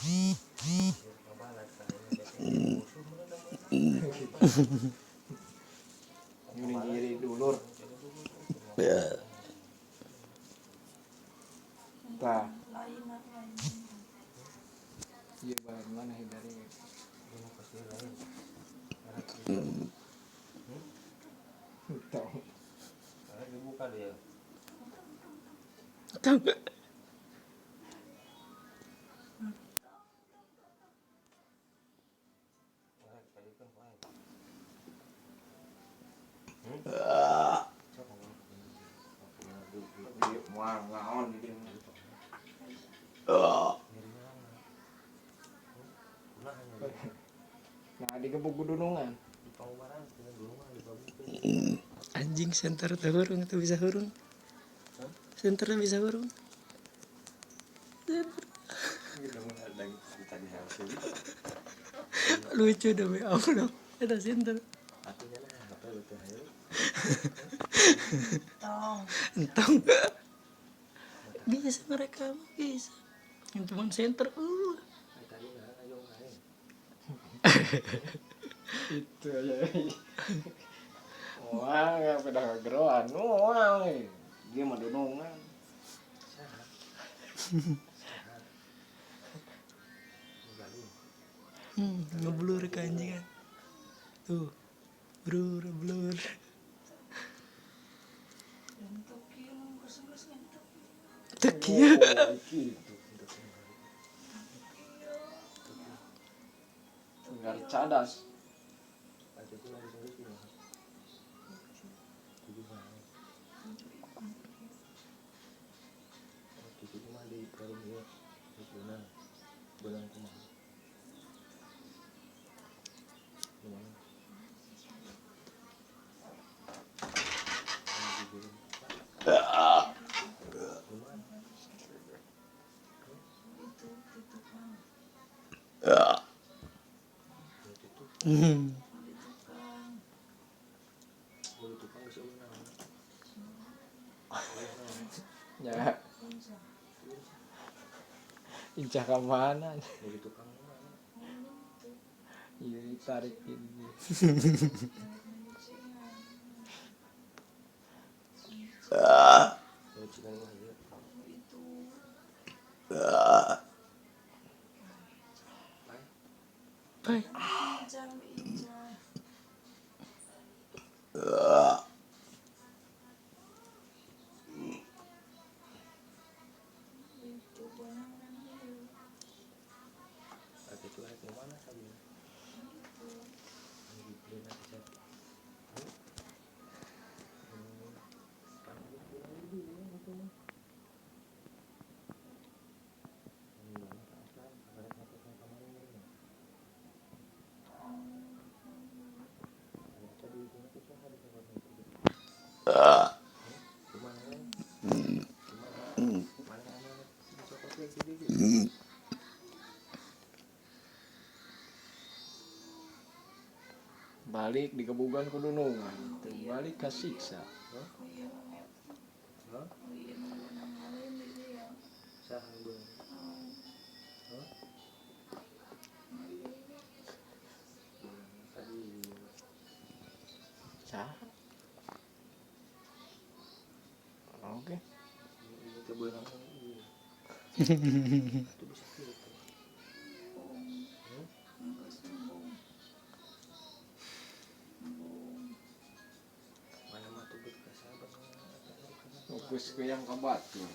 Ini diri dulur. Tah. Iya bahan mana dari tahu. Dibuka dia. Muang ngaon di dia. Nah digebuk gunungan. Anjing senter tuh hurung itu bisa hurung. Senternya bisa hurung. Lucu demi Allah. Ada senter. Entong. Bisa mereka bisa. Yang cuma senter. Itu aja. Wah, nggak pada geroan. Wah, dia mah dunungan. Ngeblur ke anjingan. Tuh. Blur. Tekia. Nggak cadas. Ya. Incah ke mana? Iya ditarik ini. Pai. Balik dikebukan ke dunungan. Balik ke siksa. Sah. Oke. Fokus ke yang kebatur.